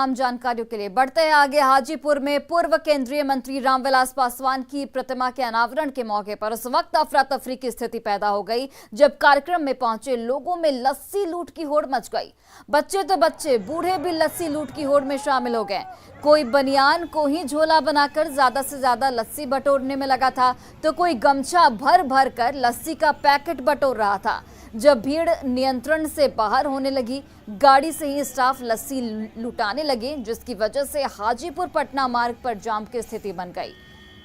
तमाम जानकारियों के लिए बढ़ते हैं आगे। हाजीपुर में पूर्व केंद्रीय मंत्री रामविलास पासवान की प्रतिमा के अनावरण के मौके पर उस वक्त अफरा तफरी की स्थिति पैदा हो गई जब कार्यक्रम में पहुंचे लोगों में लस्सी लूट की होड़ मच गई। बच्चे तो बच्चे, बूढ़े भी लस्सी लूट की होड़ में शामिल हो गए। कोई बनियान को ही झोला बनाकर ज्यादा से ज्यादा लस्सी बटोरने में लगा था, तो कोई गमछा भर भर कर लस्सी का पैकेट बटोर रहा था। जब भीड़ नियंत्रण से बाहर होने लगी, गाड़ी से ही स्टाफ लस्सी लुटाने लगे, जिसकी वजह से हाजीपुर पटना मार्ग पर जाम की स्थिति बन गई।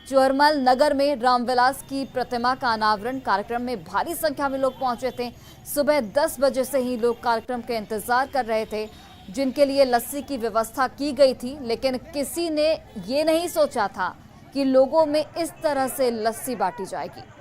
चोरमल नगर में रामविलास की प्रतिमा का अनावरण कार्यक्रम में भारी संख्या में लोग पहुंचे थे। सुबह 10 बजे से ही लोग कार्यक्रम का इंतजार कर रहे थे, जिनके लिए लस्सी की व्यवस्था की गई थी, लेकिन किसी ने ये नहीं सोचा था कि लोगों में इस तरह से लस्सी बांटी जाएगी।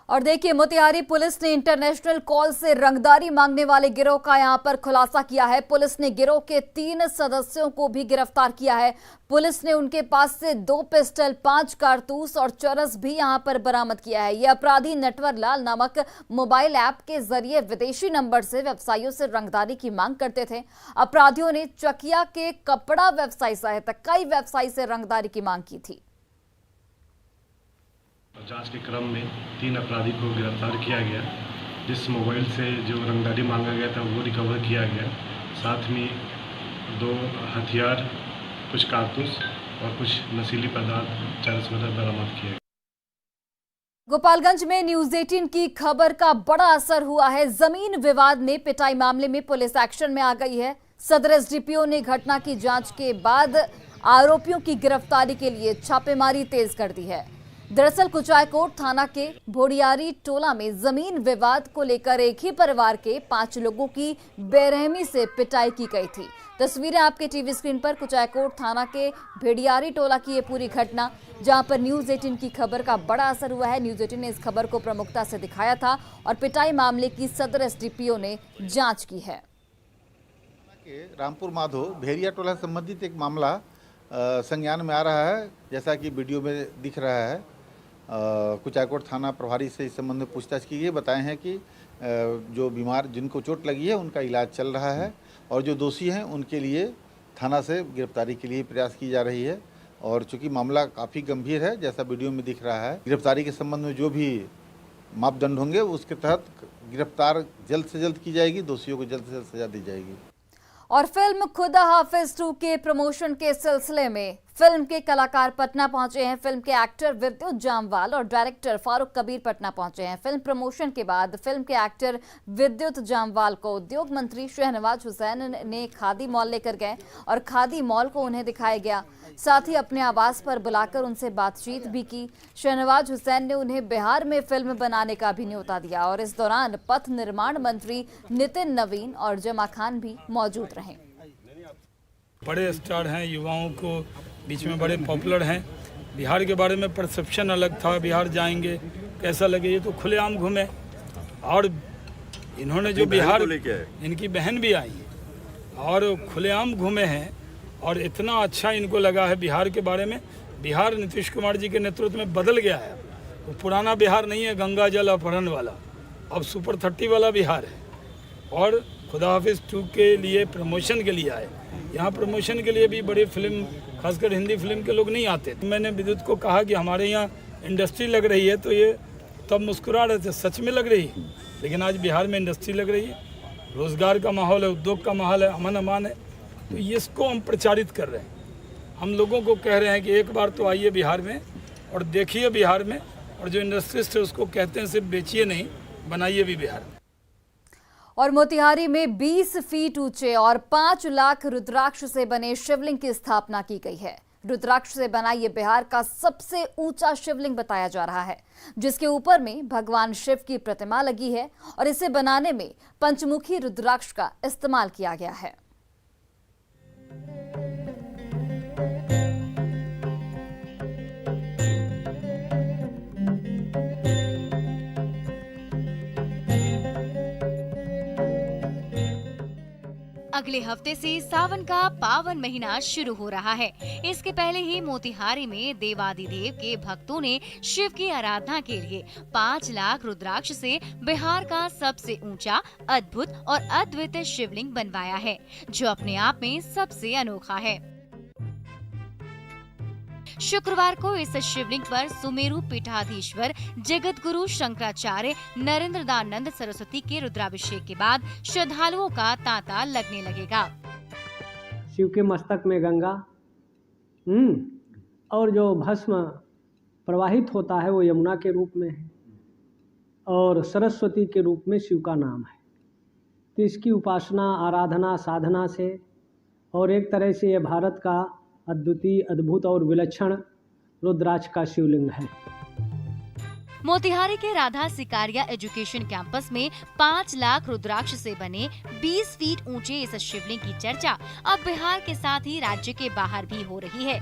और देखिए, मोतिहारी पुलिस ने इंटरनेशनल कॉल से रंगदारी मांगने वाले गिरोह का यहां पर खुलासा किया है। पुलिस ने गिरोह के 3 सदस्यों को भी गिरफ्तार किया है। पुलिस ने उनके पास से 2 पिस्टल, 5 कारतूस और चरस भी यहां पर बरामद किया है। ये अपराधी नटवर लाल नामक मोबाइल ऐप के जरिए विदेशी नंबर से व्यवसायियों से रंगदारी की मांग करते थे। अपराधियों ने चकिया के कपड़ा व्यवसायी सहित कई व्यवसायी से रंगदारी की मांग की थी। जांच के क्रम में 3 अपराधी को गिरफ्तार किया गया, जिस मोबाइल से जो रंगदारी मांगा गया था वो रिकवर किया गया। साथ में 2 हथियार, कुछ कारतूस और कुछ नशीली पदार्थ, चरस वगैरह बरामद किए। गोपालगंज में न्यूज 18 की खबर का बड़ा असर हुआ है। जमीन विवाद में पिटाई मामले में पुलिस एक्शन में आ गई है। सदर एसडीपीओ ने घटना की जांच के बाद आरोपियों की गिरफ्तारी के लिए छापेमारी तेज कर दी है। दरअसल कुचायकोट थाना के भोड़ियारी टोला में जमीन विवाद को लेकर एक ही परिवार के 5 लोगों की बेरहमी से पिटाई की गई थी। तस्वीरें आपके टीवी स्क्रीन पर। कुचायकोट थाना के भेड़ियारी टोला की ये पूरी घटना, जहां पर न्यूज 18 की खबर का बड़ा असर हुआ है। न्यूज 18 ने इस खबर को प्रमुखता से दिखाया था और पिटाई मामले की सदर एसडीपीओ ने जांच की है। रामपुर माधो भेड़िया टोला संबंधित एक मामला संज्ञान में आ रहा है, जैसा कि वीडियो में दिख रहा है। कुचायकोट थाना प्रभारी से इस संबंध में पूछताछ की गई। बताए हैं कि जो बीमार, जिनको चोट लगी है, उनका इलाज चल रहा है और जो दोषी हैं उनके लिए थाना से गिरफ्तारी के लिए प्रयास की जा रही है। और चूंकि मामला काफ़ी गंभीर है, जैसा वीडियो में दिख रहा है, गिरफ्तारी के संबंध में जो भी मापदंड होंगे उसके तहत गिरफ्तार जल्द से जल्द की जाएगी, दोषियों को जल्द से जल्द सजा दी जाएगी। और फिल्म खुदा हाफिज 2 के प्रमोशन के सिलसिले में फिल्म के कलाकार पटना पहुंचे हैं। फिल्म के एक्टर विद्युत जामवाल और डायरेक्टर फारूक कबीर पटना पहुंचे हैं। फिल्म प्रमोशन के बाद फिल्म के एक्टर विद्युत जामवाल को उद्योग मंत्री शहनवाज हुसैन ने खादी मॉल लेकर गए और खादी मॉल को उन्हें दिखाया गया। साथ ही अपने आवास पर बुलाकर उनसे बातचीत भी की। शहनवाज हुसैन ने उन्हें बिहार में फिल्म बनाने का भी न्योता दिया और इस दौरान पथ निर्माण मंत्री नितिन नवीन और जमा खान भी मौजूद रहे। बड़े स्टार हैं, युवाओं को बीच में बड़े पॉपुलर हैं। बिहार के बारे में परसेप्शन अलग था, बिहार जाएंगे कैसा लगे, ये तो खुलेआम घूमे। और इन्होंने जो बिहार, इनकी बहन भी आई और खुलेआम घूमे हैं और इतना अच्छा इनको लगा है बिहार के बारे में। बिहार नीतीश कुमार जी के नेतृत्व में बदल गया है। वो पुराना बिहार नहीं है, गंगा जल अपहरण वाला, अब सुपर 30 वाला बिहार है। और खुदा हाफिज 2 के लिए प्रमोशन के लिए आए। यहाँ प्रमोशन के लिए भी बड़ी फिल्म, खासकर हिंदी फिल्म के लोग नहीं आते। मैंने विद्युत को कहा कि हमारे यहाँ इंडस्ट्री लग रही है, तो ये तब मुस्कुरा रहे थे, सच में लग रही है। लेकिन आज बिहार में इंडस्ट्री लग रही है, रोजगार का माहौल है, उद्योग का माहौल है, अमन अमान है। तो इसको हम प्रचारित कर रहे हैं। हम लोगों को कह रहे हैं कि एक बार तो आइए बिहार में और देखिए बिहार में, और जो इंडस्ट्रिस्ट है उसको कहते हैं सिर्फ बेचिए नहीं, बनाइए भी बिहार में। और मोतिहारी में 20 फीट ऊंचे और 5 लाख रुद्राक्ष से बने शिवलिंग की स्थापना की गई है। रुद्राक्ष से बना ये बिहार का सबसे ऊंचा शिवलिंग बताया जा रहा है, जिसके ऊपर में भगवान शिव की प्रतिमा लगी है और इसे बनाने में पंचमुखी रुद्राक्ष का इस्तेमाल किया गया है। अगले हफ्ते से सावन का पावन महीना शुरू हो रहा है। इसके पहले ही मोतिहारी में देवादिदेव के भक्तों ने शिव की आराधना के लिए 5 लाख रुद्राक्ष से बिहार का सबसे ऊंचा, अद्भुत और अद्वितीय शिवलिंग बनवाया है, जो अपने आप में सबसे अनोखा है। शुक्रवार को इस शिवलिंग पर सुमेरु पीठाधीश्वर जगत गुरु शंकराचार्य नरेंद्र दानंद सरस्वती के रुद्राभिषेक के बाद श्रद्धालुओं का तांता लगने लगेगा। शिव के मस्तक में गंगा और जो भस्म प्रवाहित होता है वो यमुना के रूप में है और सरस्वती के रूप में शिव का नाम है। तो इसकी उपासना, आराधना, साधना से और एक तरह से ये भारत का अद्वितीय, अद्भुत और विलक्षण रुद्राक्ष का शिवलिंग है। मोतिहारी के राधा सिकारिया एजुकेशन कैंपस में 5 लाख रुद्राक्ष से बने 20 फीट ऊंचे इस शिवलिंग की चर्चा अब बिहार के साथ ही राज्य के बाहर भी हो रही है,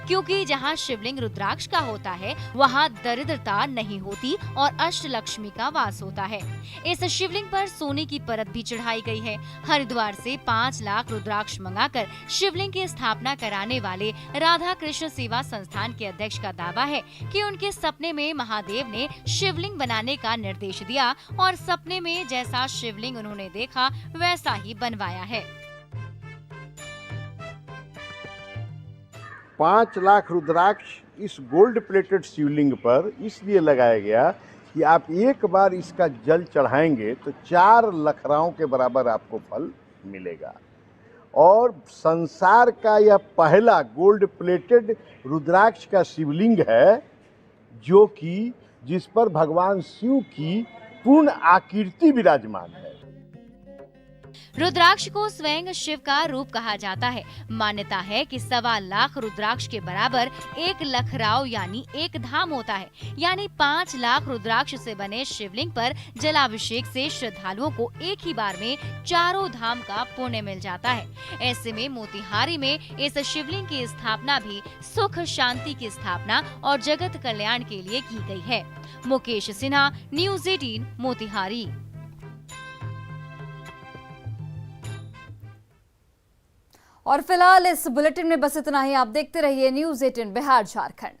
क्योंकि जहां शिवलिंग रुद्राक्ष का होता है वहां दरिद्रता नहीं होती और अष्टलक्ष्मी का वास होता है। इस शिवलिंग पर सोने की परत भी चढ़ाई गई है। हरिद्वार से 5 लाख रुद्राक्ष मंगाकर शिवलिंग की स्थापना कराने वाले राधा कृष्ण सेवा संस्थान के अध्यक्ष का दावा है कि उनके सपने में महादेव ने शिवलिंग बनाने का निर्देश दिया और सपने में जैसा शिवलिंग उन्होंने देखा वैसा ही बनवाया है। 5 लाख रुद्राक्ष इस गोल्ड प्लेटेड शिवलिंग पर इसलिए लगाया गया कि आप एक बार इसका जल चढ़ाएंगे तो 4 लखराओं के बराबर आपको फल मिलेगा। और संसार का यह पहला गोल्ड प्लेटेड रुद्राक्ष का शिवलिंग है जो कि जिस पर भगवान शिव की पूर्ण आकृति विराजमान है। रुद्राक्ष को स्वयं शिव का रूप कहा जाता है। मान्यता है कि 1.25 लाख रुद्राक्ष के बराबर 1 लखराव यानी 1 धाम होता है। यानी 5 लाख रुद्राक्ष से बने शिवलिंग पर जलाभिषेक से श्रद्धालुओं को एक ही बार में 4 धाम का पुण्य मिल जाता है। ऐसे में मोतिहारी में इस शिवलिंग की स्थापना भी सुख शांति की स्थापना और जगत कल्याण के लिए की गई है। मुकेश सिन्हा, न्यूज़ 18, मोतिहारी। और फिलहाल इस बुलेटिन में बस इतना ही। आप देखते रहिए न्यूज़ 18 बिहार झारखंड।